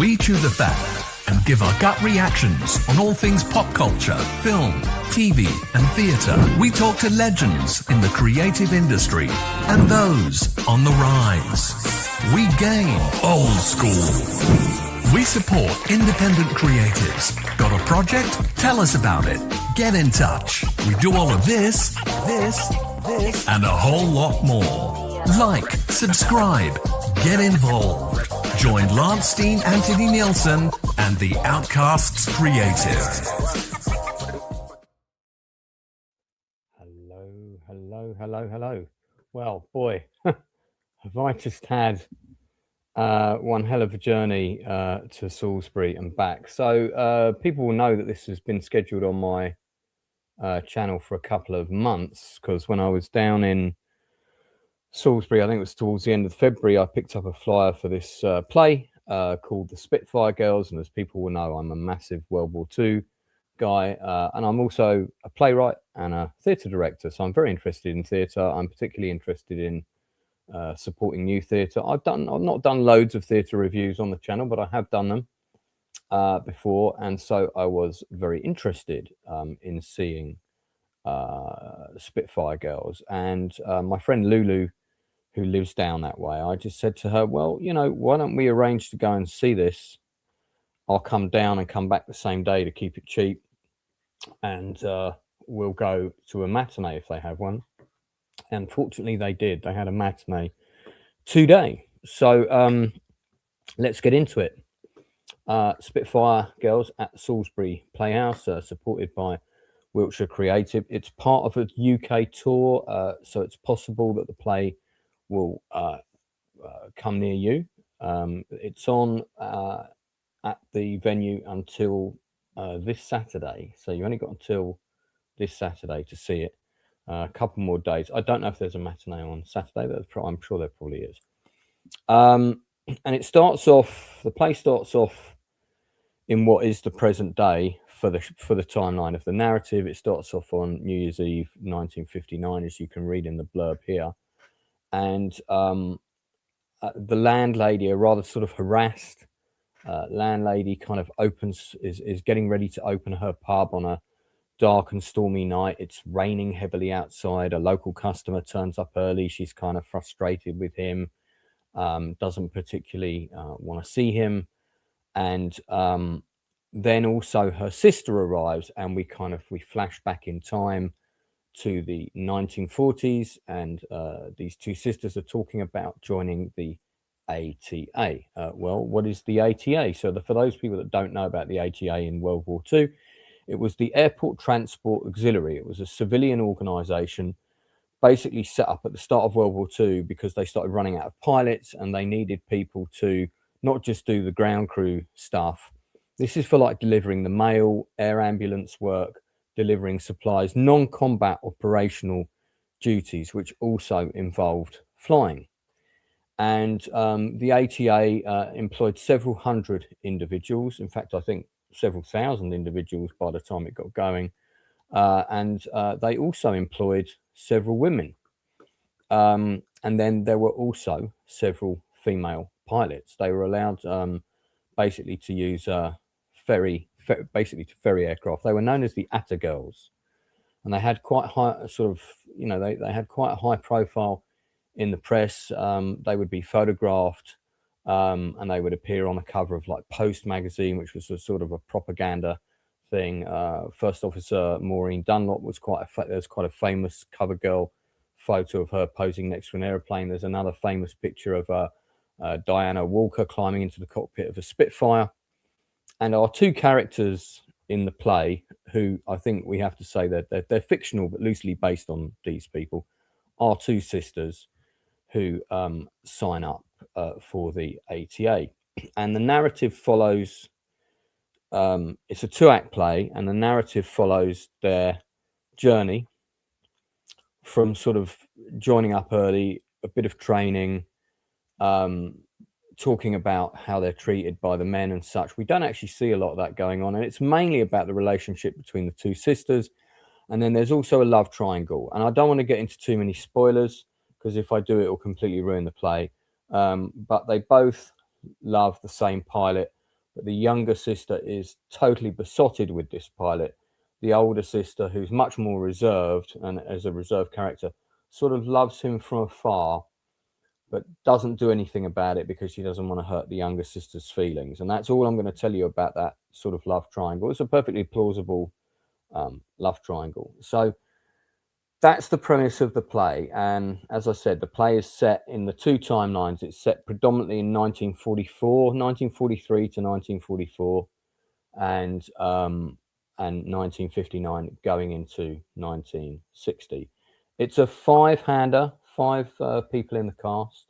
We chew the fat and give our gut reactions on all things pop culture, film, TV and theatre. We talk to legends in the creative industry and those on the rise. We game old school. We support independent creatives. Got a project? Tell us about it. Get in touch. We do all of this, and a whole lot more. Like, subscribe, get involved. Join Lance Steen, Anthony Nielsen, and the Outcasts Creative. Hello. Well, boy, have I just had one hell of a journey to Salisbury and back. So people will know that this has been scheduled on my channel for a couple of months, because when I was down in Salisbury, I think it was towards the end of February, I picked up a flyer for this play called the Spitfire Girls. And as people will know, I'm a massive World War II guy, and I'm also a playwright and a theatre director. So I'm very interested in theatre. I'm particularly interested in supporting new theatre. I've not done loads of theatre reviews on the channel, but I have done them before, and so I was very interested in seeing Spitfire Girls. And my friend Lulu, who lives down that way, I just said to her, well, you know, why don't we arrange to go and see this? I'll come down and come back the same day to keep it cheap, and we'll go to a matinee if they have one. And fortunately they did. They had a matinee today. So let's get into it. Spitfire Girls at Salisbury Playhouse, supported by Wiltshire Creative. It's part of a UK tour, so it's possible that the play will come near you. It's on at the venue until this Saturday, so you only got until this Saturday to see it. A couple more days. I don't know if there's a matinee on Saturday, but I'm sure there probably is. And it starts off, the play starts off in what is the present day for the timeline of the narrative. It starts off on New Year's Eve 1959, as you can read in the blurb here. And the landlady, a rather sort of harassed landlady, kind of is getting ready to open her pub on a dark and stormy night. It's raining heavily outside. A local customer turns up early. She's kind of frustrated with him, doesn't particularly want to see him. And then also her sister arrives, and we flash back in time to the 1940s, and these two sisters are talking about joining the ATA. Well, what is the ATA? So for those people that don't know about the ATA in World War II, it was the Airport Transport Auxiliary. It was a civilian organization basically set up at the start of World War II because they started running out of pilots, and they needed people to not just do the ground crew stuff. This is for like delivering the mail, air ambulance work, delivering supplies, non-combat operational duties, which also involved flying. And the ATA employed several hundred individuals. In fact, I think several thousand individuals by the time it got going. And they also employed several women. And then there were also several female pilots. They were allowed basically to use ferry aircraft. They were known as the ATA Girls, and they had quite high they had quite a high profile in the press. They would be photographed, and they would appear on the cover of like Post magazine, which was a sort of a propaganda thing. First Officer Maureen Dunlop was there's quite a famous cover girl photo of her posing next to an airplane. There's another famous picture of Diana Walker climbing into the cockpit of a Spitfire. And our two characters in the play, who I think we have to say that they're fictional but loosely based on these people, are two sisters who sign up for the ATA. And the narrative follows, it's a 2-act play, and the narrative follows their journey from sort of joining up early, a bit of training, talking about how they're treated by the men and such. We don't actually see a lot of that going on, and it's mainly about the relationship between the two sisters. And then there's also a love triangle, and I don't want to get into too many spoilers, because if I do, it will completely ruin the play. But they both love the same pilot. but the younger sister is totally besotted with this pilot. The older sister, who's much more reserved and as a reserved character, sort of loves him from afar, but doesn't do anything about it because she doesn't want to hurt the younger sister's feelings. And that's all I'm going to tell you about that sort of love triangle. It's a perfectly plausible love triangle. So that's the premise of the play. And as I said, the play is set in the two timelines. It's set predominantly in 1943 to 1944, and 1959 going into 1960. It's a five-hander, five people in the cast.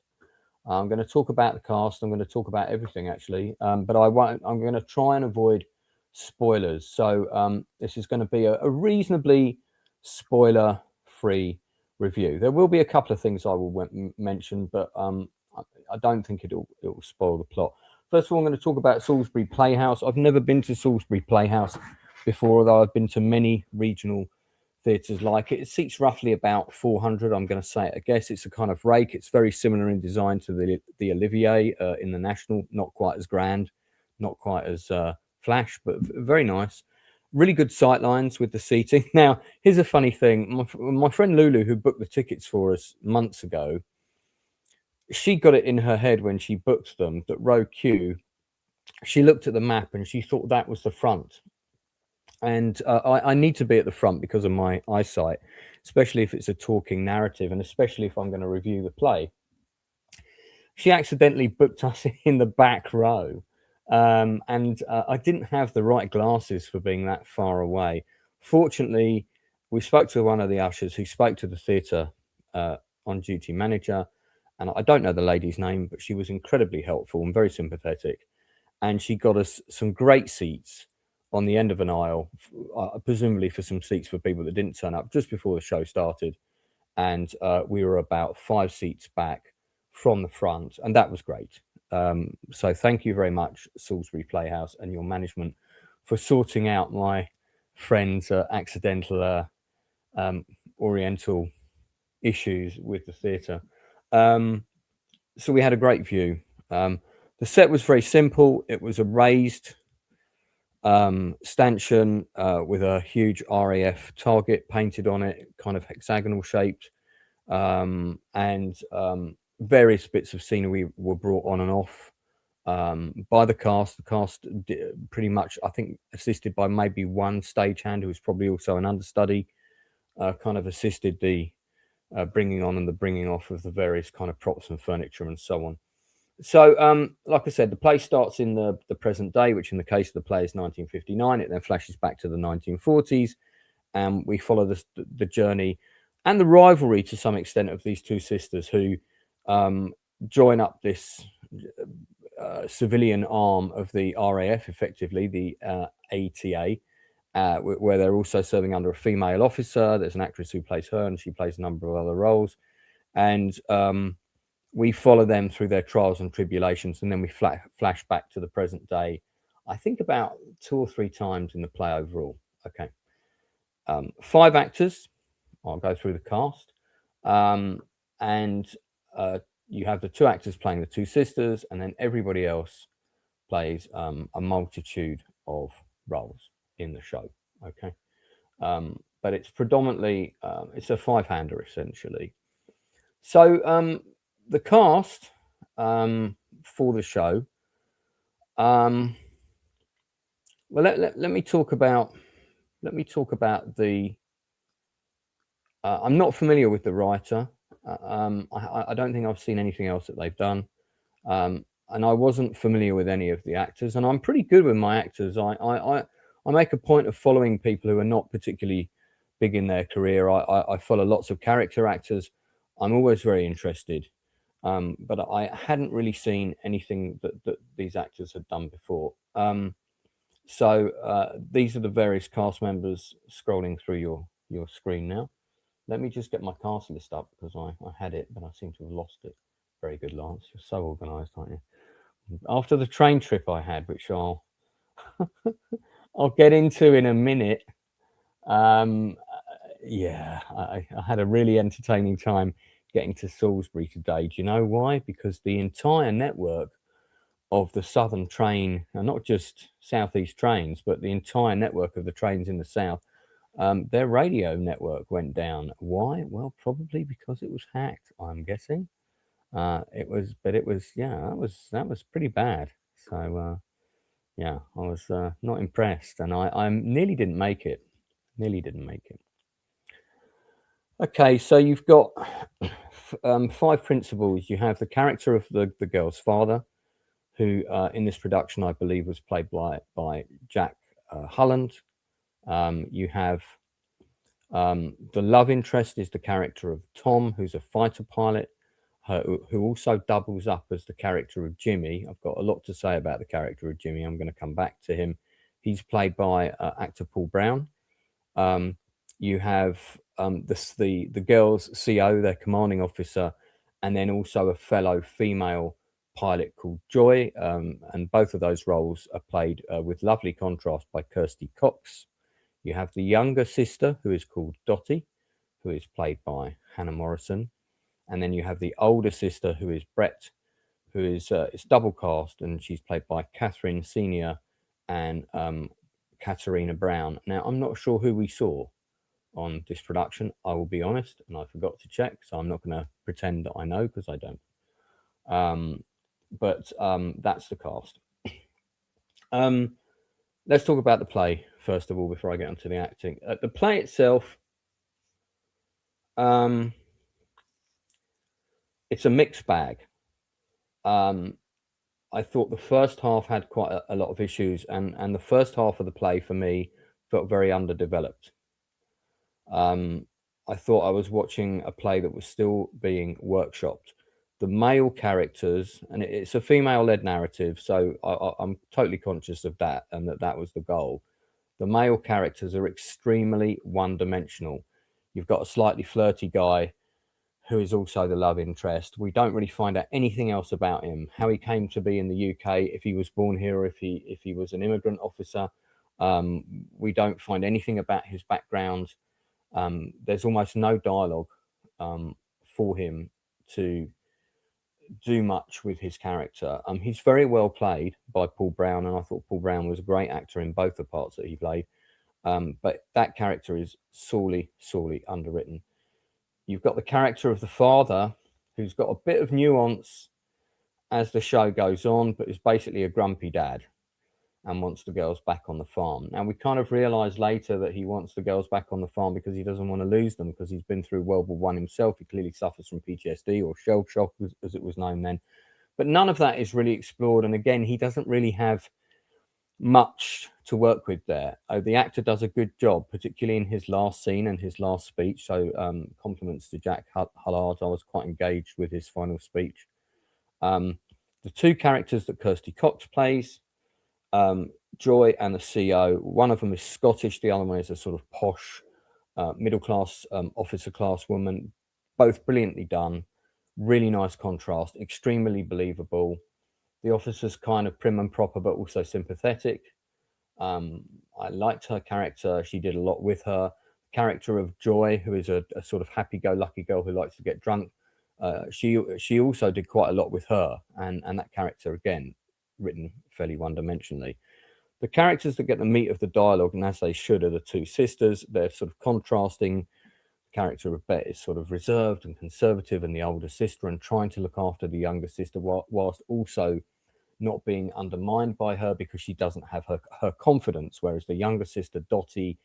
I'm going to talk about the cast. I'm going to talk about everything actually, but I won't. I'm going to try and avoid spoilers. So this is going to be a reasonably spoiler-free review. There will be a couple of things I will mention, but I don't think it'll spoil the plot. First of all, I'm going to talk about Salisbury Playhouse. I've never been to Salisbury Playhouse before, although I've been to many regional theatres like it. It seats roughly about 400. I'm going to say it, I guess. It's a kind of rake. It's very similar in design to the Olivier in the National. Not quite as grand, not quite as flash, but very nice. Really good sight lines with the seating. Now, here's a funny thing. My friend Lulu, who booked the tickets for us months ago, she got it in her head when she booked them that row Q, she looked at the map and she thought that was the front. And I need to be at the front because of my eyesight, especially if it's a talking narrative and especially if I'm going to review the play. She accidentally booked us in the back row. And I didn't have the right glasses for being that far away. Fortunately, we spoke to one of the ushers who spoke to the theatre on duty manager. And I don't know the lady's name, but she was incredibly helpful and very sympathetic. And she got us some great seats on the end of an aisle, presumably for some seats for people that didn't turn up just before the show started. And we were about 5 seats back from the front, and that was great. So thank you very much, Salisbury Playhouse and your management, for sorting out my friend's accidental Oriental issues with the theatre. So we had a great view. The set was very simple. It was a raised stanchion with a huge RAF target painted on it, kind of hexagonal shaped, and various bits of scenery were brought on and off by the cast. The cast pretty much, I think, assisted by maybe one stagehand who was probably also an understudy, kind of assisted the bringing on and the bringing off of the various kind of props and furniture and so on. So, like I said, the play starts in the present day, which in the case of the play is 1959. It then flashes back to the 1940s, and we follow the journey and the rivalry to some extent of these two sisters who join up this civilian arm of the RAF, effectively the ATA, where they're also serving under a female officer. There's an actress who plays her, and she plays a number of other roles. And we follow them through their trials and tribulations, and then we flash back to the present day, I think about 2 or 3 times in the play overall. Okay. 5 actors. I'll go through the cast. And you have the 2 actors playing the 2 sisters, and then everybody else plays a multitude of roles in the show. Okay. But it's predominantly, it's a 5-hander essentially. So the cast for the show, well, let me talk about the I'm not familiar with the writer. I don't think I've seen anything else that they've done, and I wasn't familiar with any of the actors, and I'm pretty good with my actors. I make a point of following people who are not particularly big in their career. I follow lots of character actors. I'm always very interested, but I hadn't really seen anything that these actors had done before. So these are the various cast members scrolling through your screen now. Let me just get my cast list up because I had it, but I seem to have lost it. Very good, Lance. You're so organised, aren't you? After the train trip I had, which I'll get into in a minute. Yeah, I had a really entertaining time getting to Salisbury today. Do you know why? Because the entire network of the southern train, and not just southeast trains, but the entire network of the trains in the south, their radio network went down. Why? Well, probably because it was hacked, I'm guessing. It was, but it was, yeah, that was pretty bad. So yeah, I was not impressed, and I nearly didn't make it. Nearly didn't make it. Okay, so you've got 5 principals. You have the character of the girl's father, who in this production I believe was played by Jack Holland. You have the love interest is the character of Tom, who's a fighter pilot, who also doubles up as the character of Jimmy. I've got a lot to say about the character of Jimmy. I'm going to come back to him. He's played by actor Paul Brown. You have the girls' CO, their commanding officer, and then also a fellow female pilot called Joy. And both of those roles are played with lovely contrast by Kirsty Cox. You have the younger sister, who is called Dottie, who is played by Hannah Morrison. And then you have the older sister, who is Brett, who is it's double cast, and she's played by Catherine Senior and Katarina Brown. Now, I'm not sure who we saw on this production, I will be honest, and I forgot to check, so I'm not going to pretend that I know, because I don't. But that's the cast. Let's talk about the play first of all before I get onto the acting. The play itself, it's a mixed bag. I thought the first half had quite a lot of issues, and the first half of the play for me felt very underdeveloped. I thought I was watching a play that was still being workshopped. The male characters, and it's a female-led narrative, so I'm totally conscious of that, and that was the goal. The male characters are extremely one-dimensional. You've got a slightly flirty guy who is also the love interest. We don't really find out anything else about him, how he came to be in the UK, if he was born here, or if he was an immigrant officer. We don't find anything about his background. There's almost no dialogue for him to do much with his character. He's very well played by Paul Brown, and I thought Paul Brown was a great actor in both the parts that he played. But that character is sorely underwritten. You've got the character of the father, who's got a bit of nuance as the show goes on, but is basically a grumpy dad and wants the girls back on the farm. Now, we kind of realize later that he wants the girls back on the farm because he doesn't want to lose them, because he's been through World War I himself. He clearly suffers from PTSD, or shell shock, as it was known then. But none of that is really explored. And again, he doesn't really have much to work with there. The actor does a good job, particularly in his last scene and his last speech. So compliments to Jack Hullard. I was quite engaged with his final speech. The two characters that Kirsty Cox plays, Joy and the CO, one of them is Scottish, the other one is a sort of posh middle class officer class woman. Both brilliantly done, really nice contrast, extremely believable. The officer's kind of prim and proper, but also sympathetic. I liked her character. She did a lot with her. Character of Joy, who is a sort of happy-go-lucky girl who likes to get drunk. She also did quite a lot with her, and that character, again, written fairly one-dimensionally. The characters that get the meat of the dialogue, and as they should, are the two sisters. They're sort of contrasting. The character of Bet is sort of reserved and conservative, and the older sister, and trying to look after the younger sister whilst also not being undermined by her, because she doesn't have her confidence, whereas the younger sister, Dottie,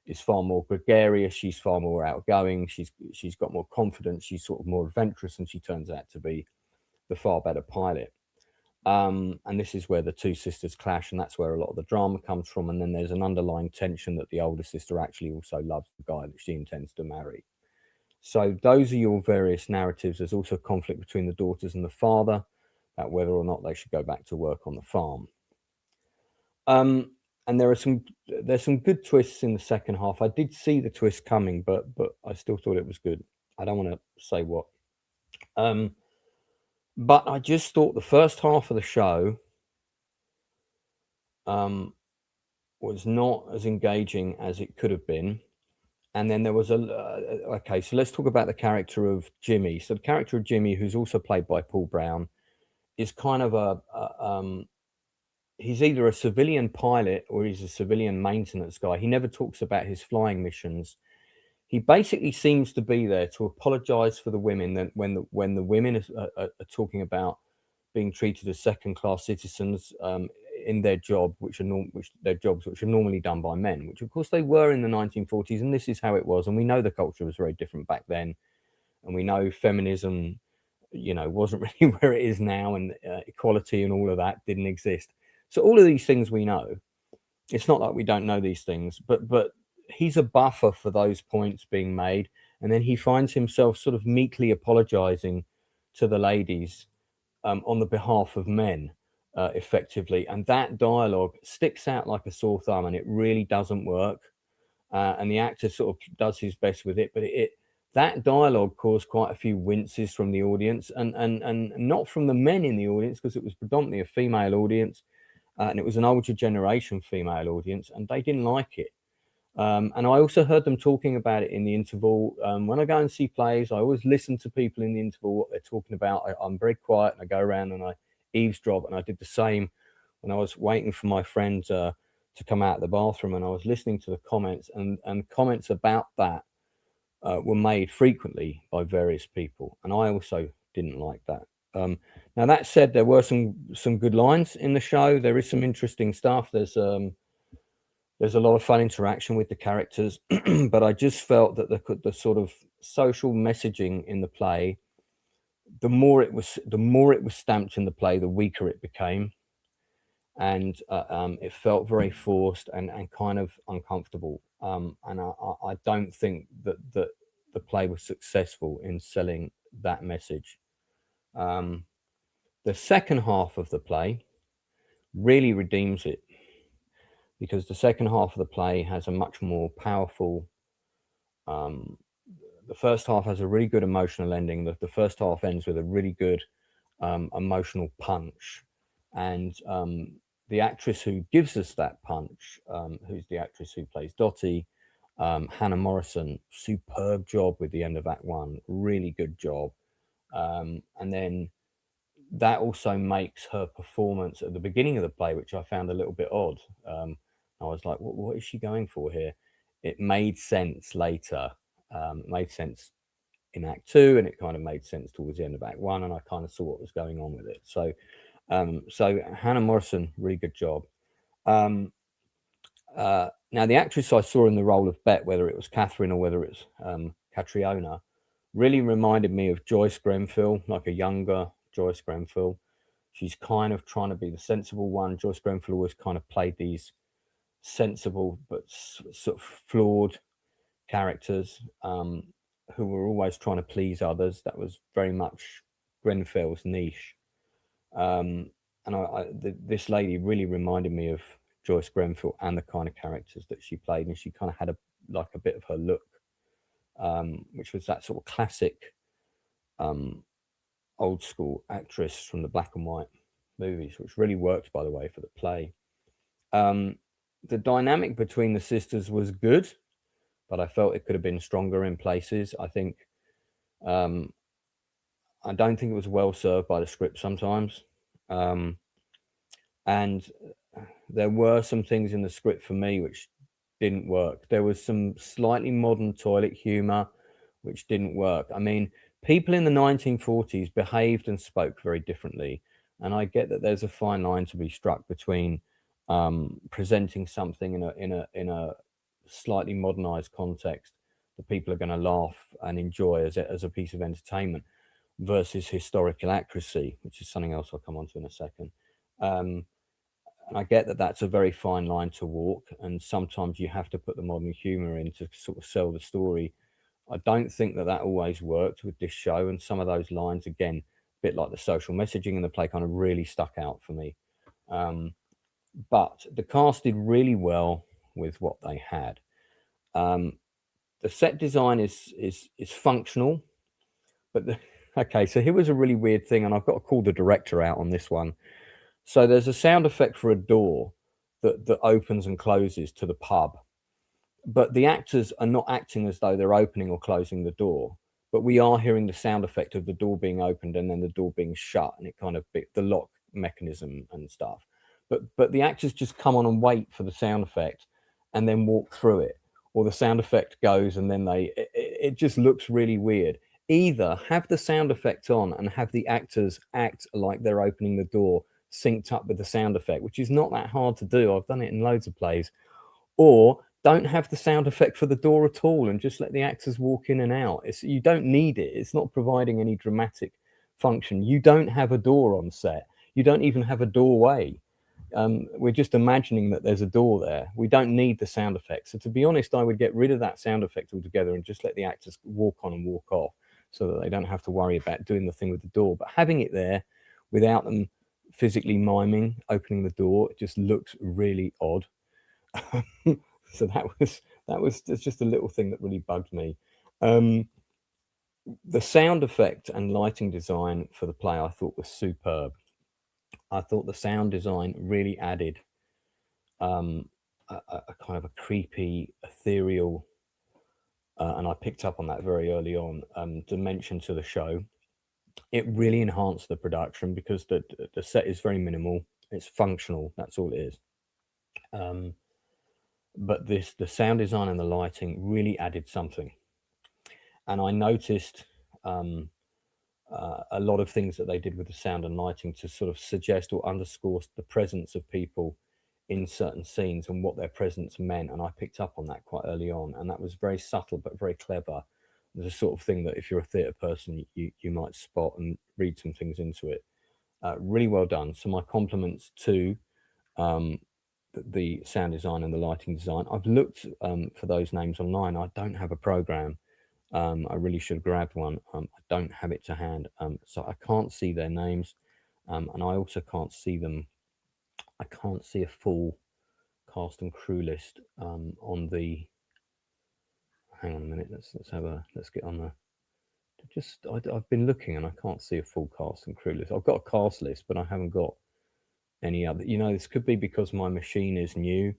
is far more gregarious. She's far more outgoing. She's got more confidence. She's sort of more adventurous, and she turns out to be the far better pilot. And this is where the two sisters clash, and that's where a lot of the drama comes from. And then there's an underlying tension that the older sister actually also loves the guy that she intends to marry. So those are your various narratives. There's also conflict between the daughters and the father about whether or not they should go back to work on the farm. And there's some good twists in the second half. I did see the twist coming, but I still thought it was good. I don't want to say what. But I just thought the first half of the show was not as engaging as it could have been. And then there was okay, so let's talk about the character of Jimmy. So the character of Jimmy, who's also played by Paul Brown, is kind of he's either a civilian pilot or he's a civilian maintenance guy. He never talks about his flying missions. He basically seems to be there to apologize for the women that when the women are talking about being treated as second-class citizens in their job, which their jobs which are normally done by men, which of course they were in the 1940s, and this is how it was. And we know the culture was very different back then, and we know feminism, wasn't really where it is now, and equality and all of that didn't exist. So all of these things we know. It's not like we don't know these things, but he's a buffer for those points being made, and then he finds himself sort of meekly apologizing to the ladies on the behalf of men, effectively, and that dialogue sticks out like a sore thumb, and it really doesn't work. And the actor sort of does his best with it, but that dialogue caused quite a few winces from the audience, and not from the men in the audience, because it was predominantly a female audience, and it was an older generation female audience, and they didn't like it. And I also heard them talking about it in the interval. When I go and see plays, I always listen to people in the interval, what they're talking about. I'm very quiet, and I go around and I eavesdrop, and I did the same when I was waiting for my friend to come out of the bathroom, and I was listening to the comments, and comments about that were made frequently by various people, and I also didn't like that. Now that said, there were some good lines in the show. There is some interesting stuff. There's a lot of fun interaction with the characters, but I just felt that the sort of social messaging in the play, the more it was stamped in the play, the weaker it became, and it felt very forced and kind of uncomfortable. And I don't think that the play was successful in selling that message. The second half of the play really redeems it, because the second half of the play has a much more powerful. The first half has a really good emotional ending. The first half ends with a really good emotional punch, and the actress who gives us that punch, who's the actress who plays Dottie, Hannah Morrison, superb job with the end of Act One, really good job. And then that also makes her performance at the beginning of the play, which I found a little bit odd. I was like, what is she going for here? It made sense later. It made sense in Act Two, and it kind of made sense towards the end of Act One, and I kind of saw what was going on with it. So Hannah Morrison, really good job. Now, the actress I saw in the role of Bet, whether it was Catherine or whether it's Catriona, really reminded me of Joyce Grenfell, like a younger Joyce Grenfell. She's kind of trying to be the sensible one. Joyce Grenfell always kind of played these sensible but sort of flawed characters who were always trying to please others. That was very much Grenfell's niche. And this lady really reminded me of Joyce Grenfell and the kind of characters that she played, and she kind of had a bit of her look, which was that sort of classic old school actress from the black and white movies, which really worked, by the way, for the play. The dynamic between the sisters was good, but I felt it could have been stronger in places. I think I don't think it was well served by the script sometimes. And there were some things in the script for me which didn't work. There was some slightly modern toilet humor which didn't work. I mean, people in the 1940s behaved and spoke very differently. And I get that there's a fine line to be struck between presenting something in a slightly modernized context that people are going to laugh and enjoy as a piece of entertainment, versus historical accuracy, which is something else I'll come on to in a second. And I get that that's a very fine line to walk, and sometimes you have to put the modern humor in to sort of sell the story. I don't think that always worked with this show, and some of those lines, again, a bit like the social messaging in the play, kind of really stuck out for me. But the cast did really well with what they had. The set design is functional, but okay, so here was a really weird thing, and I've got to call the director out on this one. So there's a sound effect for a door that opens and closes to the pub, but the actors are not acting as though they're opening or closing the door. but we are hearing the sound effect of the door being opened and then the door being shut, and it kind of the lock mechanism and stuff. But the actors just come on and wait for the sound effect and then walk through it, or the sound effect goes and then it just looks really weird. Either have the sound effect on and have the actors act like they're opening the door synced up with the sound effect, which is not that hard to do. I've done it in loads of plays. Or don't have the sound effect for the door at all and just let the actors walk in and out. You don't need it. It's not providing any dramatic function. You don't have a door on set. You don't even have a doorway. We're just imagining that there's a door there. We don't need the sound effect. So to be honest, I would get rid of that sound effect altogether and just let the actors walk on and walk off, so that they don't have to worry about doing the thing with the door. But having it there without them physically miming opening the door, it just looks really odd. So that was just a little thing that really bugged me. The sound effect and lighting design for the play I thought was superb. I thought the sound design really added a kind of a creepy, ethereal, and I picked up on that very early on, dimension to the show. It really enhanced the production because the set is very minimal. It's functional. That's all it is. But the sound design and the lighting really added something. And I noticed a lot of things that they did with the sound and lighting to sort of suggest or underscore the presence of people in certain scenes and what their presence meant. And I picked up on that quite early on, and that was very subtle but very clever. The sort of thing that if you're a theatre person, you might spot and read some things into it. Really well done. So my compliments to the sound design and the lighting design. I've looked for those names online. I don't have a program. I really should have grabbed one. I don't have it to hand, so I can't see their names, and I also can't see them. I can't see a full cast and crew list on the. Hang on a minute. Let's get on the. I've been looking and I can't see a full cast and crew list. I've got a cast list, but I haven't got any other. This could be because my machine is new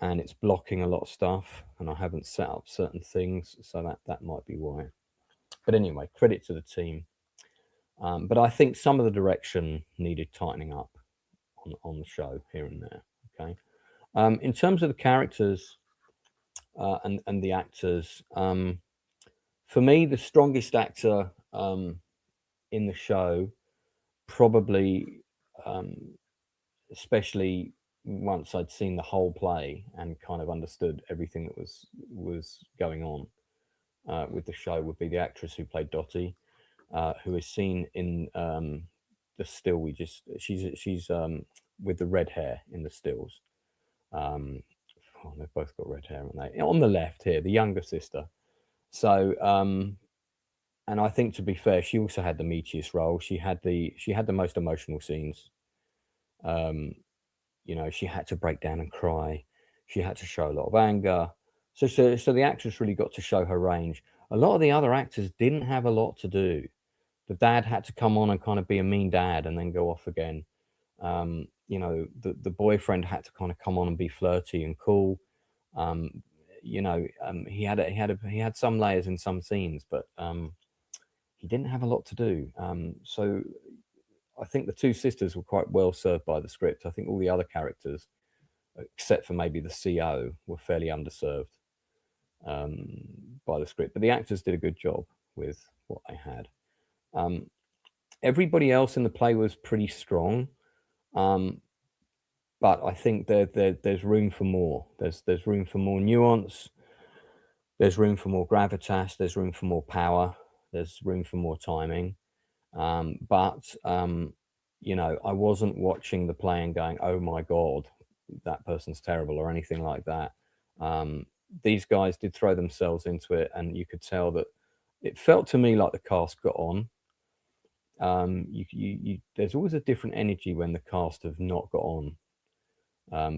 and it's blocking a lot of stuff and I haven't set up certain things, so that might be why. But anyway, credit to the team. But I think some of the direction needed tightening up on the show here and there. Okay. In terms of the characters and the actors, for me, the strongest actor in the show, probably, especially once I'd seen the whole play and kind of understood everything that was going on with the show, would be the actress who played Dottie, who is seen in the still. She's with the red hair in the stills. They've both got red hair, haven't they? On the left here, the younger sister. So, and I think, to be fair, she also had the meatiest role. She had the most emotional scenes. She had to break down and cry. She had to show a lot of anger. So the actress really got to show her range. A lot of the other actors didn't have a lot to do. The dad had to come on and kind of be a mean dad and then go off again. The boyfriend had to kind of come on and be flirty and cool. He had some layers in some scenes, but he didn't have a lot to do. So I think the two sisters were quite well served by the script. I think all the other characters, except for maybe the CO, were fairly underserved by the script. But the actors did a good job with what they had. Everybody else in the play was pretty strong, but I think there's room for more. There's room for more nuance. There's room for more gravitas. There's room for more power. There's room for more timing. But I wasn't watching the play and going, "Oh my God, that person's terrible," or anything like that. These guys did throw themselves into it, and you could tell that it felt to me like the cast got on. There's always a different energy when the cast have not got on.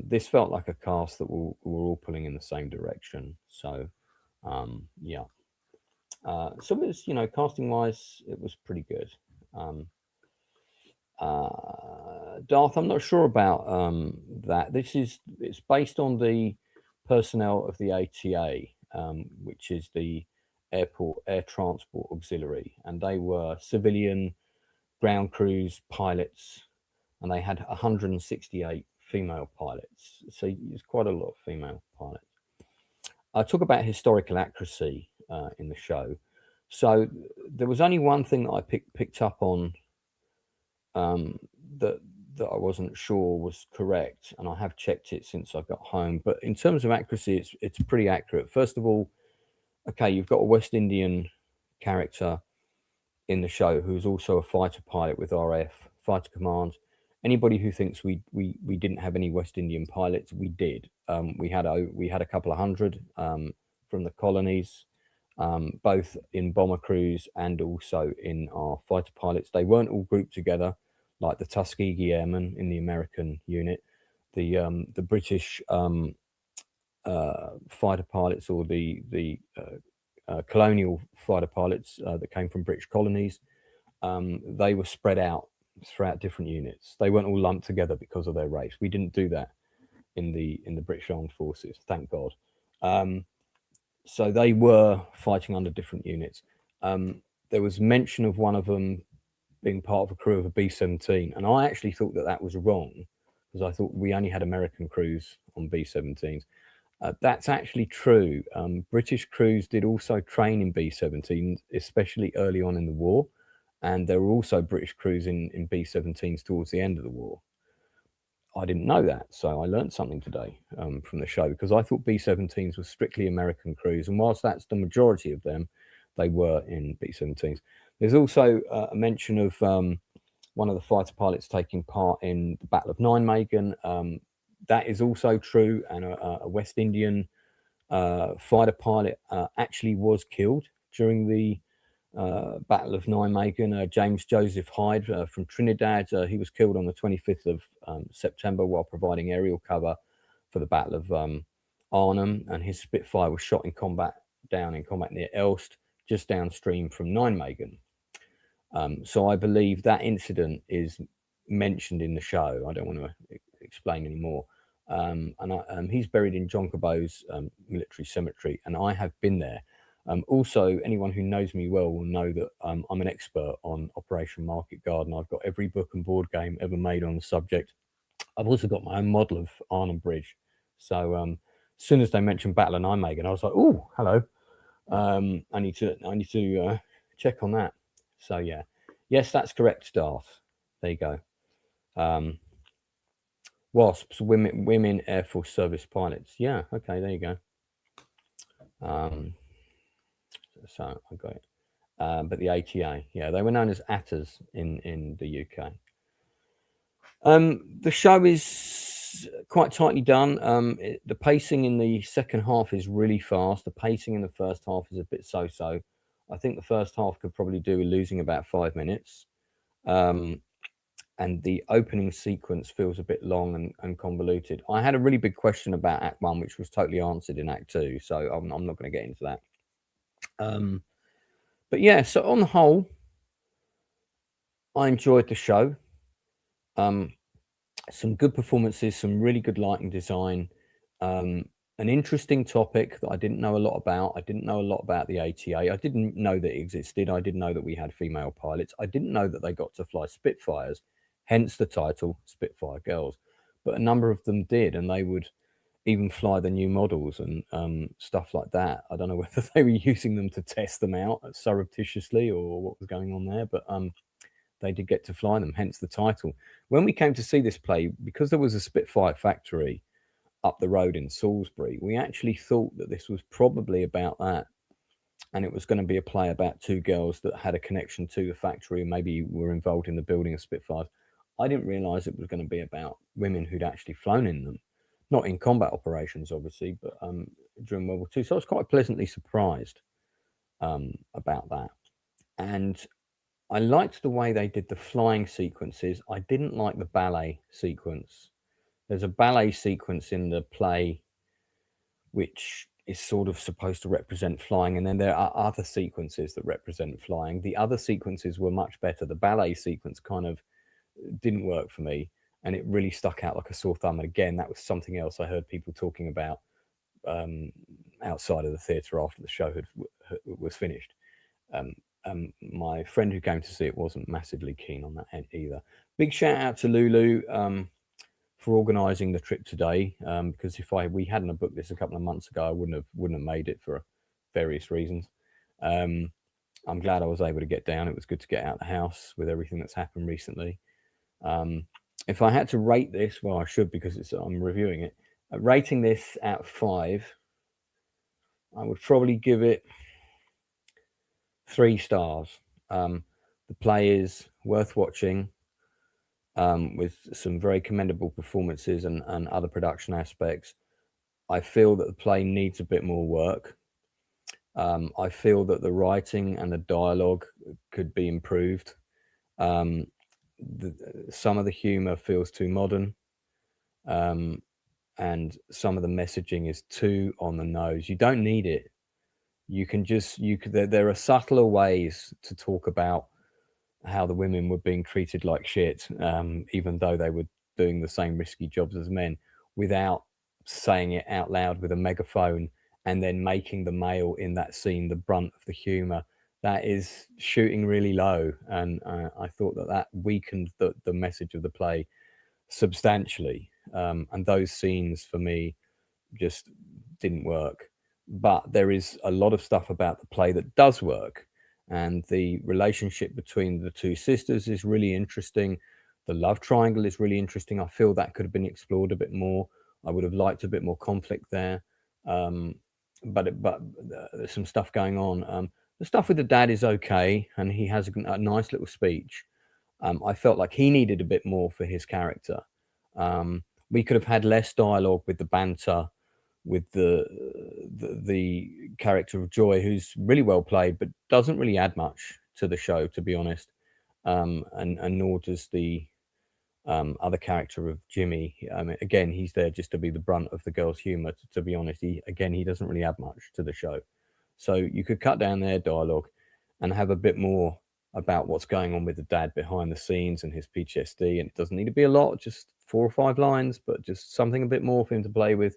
This felt like a cast that were all pulling in the same direction. So, yeah. So it was, casting wise, it was pretty good. Darth, I'm not sure about that. It's based on the personnel of the ATA, which is the Airport Air Transport Auxiliary, and they were civilian ground crews pilots, and they had 168 female pilots. So it's quite a lot of female pilots. I talk about historical accuracy in the show. So there was only one thing that I picked up on um, that I wasn't sure was correct, and I have checked it since I got home. But in terms of accuracy, it's pretty accurate. First of all, okay, you've got a West Indian character in the show who's also a fighter pilot with RAF Fighter Command. Anybody who thinks we didn't have any West Indian pilots, we did. We had a couple of hundred from the colonies, both in bomber crews and also in our fighter pilots. They weren't all grouped together like the Tuskegee Airmen in the American unit. The British fighter pilots, or the colonial fighter pilots that came from British colonies, they were spread out throughout different units. They weren't all lumped together because of their race. We didn't do that in the British Armed Forces, thank God. So they were fighting under different units. There was mention of one of them being part of a crew of a B-17, and I actually thought that was wrong, because I thought we only had American crews on B-17s. That's actually true. British crews did also train in B-17s, especially early on in the war, and there were also British crews in B-17s towards the end of the war. I didn't know that, so I learned something today from the show, because I thought B-17s were strictly American crews, and whilst that's the majority of them, they were in B-17s. There's also a mention of one of the fighter pilots taking part in the Battle of Nijmegen. That is also true, and a West Indian fighter pilot actually was killed during the Battle of Nijmegen. James Joseph Hyde from Trinidad, he was killed on the 25th of September while providing aerial cover for the Battle of Arnhem, and his Spitfire was shot in combat near Elst, just downstream from Nijmegen. So I believe that incident is mentioned in the show. I don't want to explain anymore. And he's buried in John Cabot's military cemetery, and I have been there. Also, anyone who knows me well will know that I'm an expert on Operation Market Garden. I've got every book and board game ever made on the subject. I've also got my own model of Arnhem Bridge. So as soon as they mentioned Battle of Nijmegen, I was like, "Oh, hello! I need to check on that." So yeah, yes, that's correct, Darth. There you go. WASPs, women Air Force Service pilots. Yeah, okay, there you go. So I got it. But the ATA, yeah, they were known as ATAs in the UK. The show is quite tightly done. The pacing in the second half is really fast. The pacing in the first half is a bit so-so. I think the first half could probably do with losing about 5 minutes. And the opening sequence feels a bit long and convoluted. I had a really big question about Act 1, which was totally answered in Act 2, so I'm not going to get into that. But yeah, so on the whole, I enjoyed the show. Some good performances, some really good lighting design, an interesting topic that I didn't know a lot about. I didn't know a lot about the ATA. I didn't know that it existed. I didn't know that we had female pilots. I didn't know that they got to fly Spitfires, hence the title Spitfire Girls. But a number of them did, and they would even fly the new models and stuff like that. I don't know whether they were using them to test them out surreptitiously or what was going on there, but they did get to fly them, hence the title. When we came to see this play, because there was a Spitfire factory up the road in Salisbury, we actually thought that this was probably about that, and it was going to be a play about two girls that had a connection to the factory and maybe were involved in the building of Spitfires. I didn't realise it was going to be about women who'd actually flown in them, not in combat operations, obviously, but during World War II. So I was quite pleasantly surprised about that. And I liked the way they did the flying sequences. I didn't like the ballet sequence. There's a ballet sequence in the play which is sort of supposed to represent flying, and then there are other sequences that represent flying. The other sequences were much better. The ballet sequence kind of didn't work for me, and it really stuck out like a sore thumb. And again, that was something else I heard people talking about outside of the theatre after the show was finished. My friend who came to see it wasn't massively keen on that either. Big shout out to Lulu for organising the trip today, because if we hadn't have booked this a couple of months ago, I wouldn't have made it for various reasons. I'm glad I was able to get down. It was good to get out of the house with everything that's happened recently. If I had to rate this, well, I should, because I'm reviewing it. Rating this out of 5, I would probably give it 3 stars. The play is worth watching, with some very commendable performances and other production aspects. I feel that the play needs a bit more work. I feel that the writing and the dialogue could be improved. Some of the humour feels too modern, and some of the messaging is too on the nose. You don't need it. There are subtler ways to talk about how the women were being treated like shit, even though they were doing the same risky jobs as men, without saying it out loud with a megaphone and then making the male in that scene the brunt of the humor. That is shooting really low, and I thought that weakened the message of the play substantially, and those scenes for me just didn't work. But there is a lot of stuff about the play that does work, and the relationship between the 2 sisters is really interesting. The love triangle is really interesting. I feel that could have been explored a bit more. I would have liked a bit more conflict there, but there's some stuff going on. The stuff with the dad is okay, and he has a nice little speech. I felt like he needed a bit more for his character. We could have had less dialogue with the banter with the character of Joy, who's really well played, but doesn't really add much to the show, to be honest. And nor does the other character of Jimmy. Again, he's there just to be the brunt of the girl's humor. To be honest, he doesn't really add much to the show. So you could cut down their dialogue and have a bit more about what's going on with the dad behind the scenes and his PTSD. And it doesn't need to be a lot, just 4 or 5 lines, but just something a bit more for him to play with.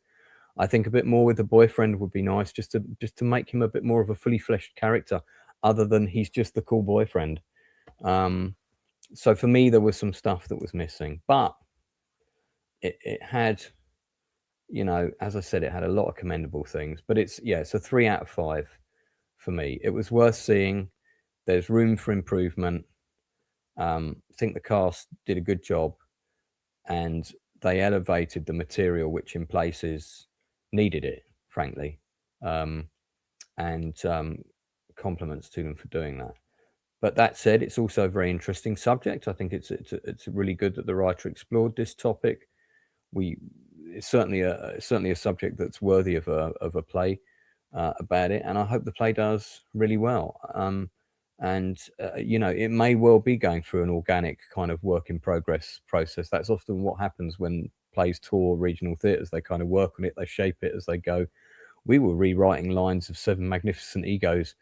I think a bit more with the boyfriend would be nice, just to make him a bit more of a fully fleshed character, other than he's just the cool boyfriend. So for me, there was some stuff that was missing, but it had, as I said, it had a lot of commendable things. But it's a 3 out of 5 for me. It was worth seeing. There's room for improvement. I think the cast did a good job, and they elevated the material, which in places needed it, frankly, and compliments to them for doing that. But that said, it's also a very interesting subject. I think it's really good that the writer explored this topic. It's certainly a subject that's worthy of a play about it, and I hope the play does really well. It may well be going through an organic kind of work in progress process. That's often what happens when plays tour regional theatres. They kind of work on it, they shape it as they go. We were rewriting lines of 7 Magnificent Egos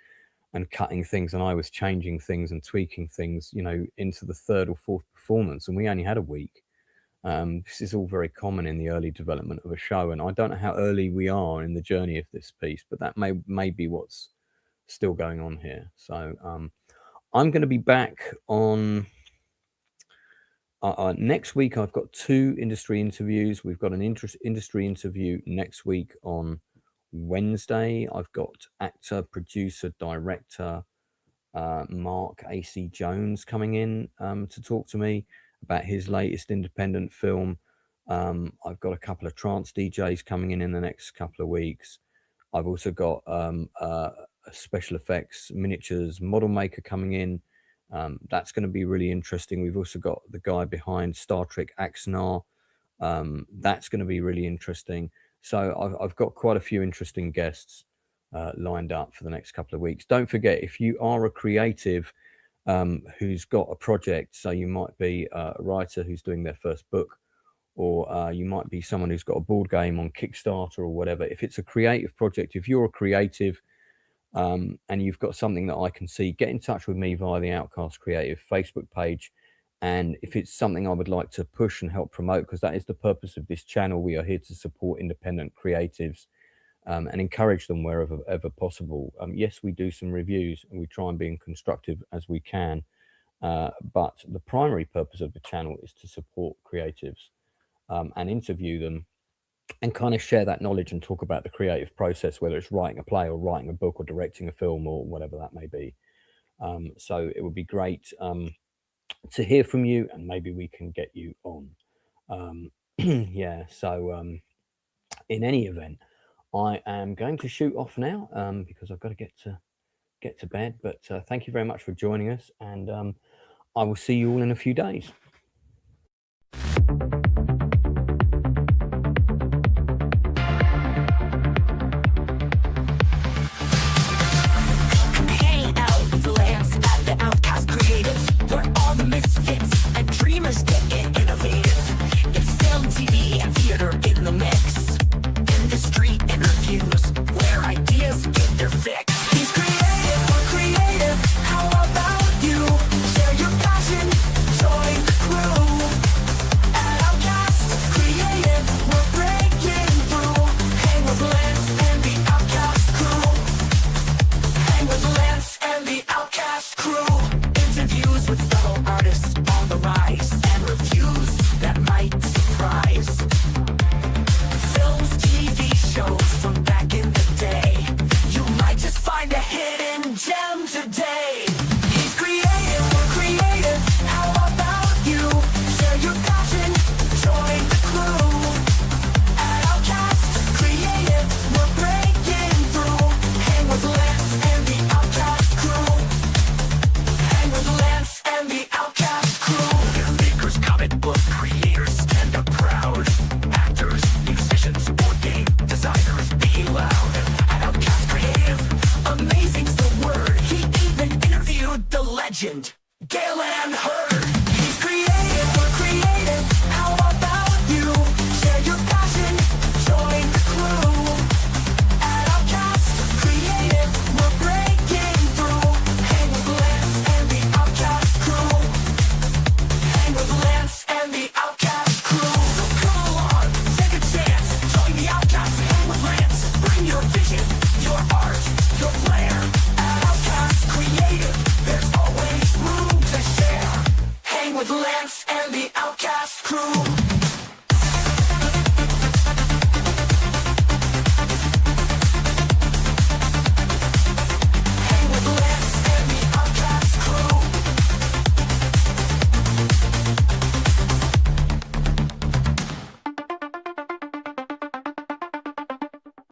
and cutting things, and I was changing things and tweaking things, into the 3rd or 4th performance, and we only had a week. This is all very common in the early development of a show, and I don't know how early we are in the journey of this piece, but that may be what's still going on here. So I'm going to be back on next week. I've got 2 industry interviews. We've got an industry interview next week on Wednesday. I've got actor, producer, director Mark A.C. Jones coming in to talk to me about his latest independent film. I've got a couple of trance DJs coming in the next couple of weeks. I've also got a special effects miniatures model maker coming in. That's going to be really interesting. We've also got the guy behind Star Trek Axnar. That's going to be really interesting. So I've got quite a few interesting guests lined up for the next couple of weeks. Don't forget, if you are a creative who's got a project, so you might be a writer who's doing their first book, or you might be someone who's got a board game on Kickstarter or whatever. If it's a creative project, if you're a creative and you've got something that I can see, get in touch with me via the Outcast Creative Facebook page. And if it's something I would like to push and help promote, because that is the purpose of this channel, we are here to support independent creatives and encourage them wherever ever possible. Yes, we do some reviews and we try and be as constructive as we can, but the primary purpose of the channel is to support creatives and interview them and kind of share that knowledge and talk about the creative process, whether it's writing a play or writing a book or directing a film or whatever that may be. So it would be great to hear from you, and maybe we can get you on. Yeah, so in any event, I am going to shoot off now because I've got to get to bed. But thank you very much for joining us, and I will see you all in a few days.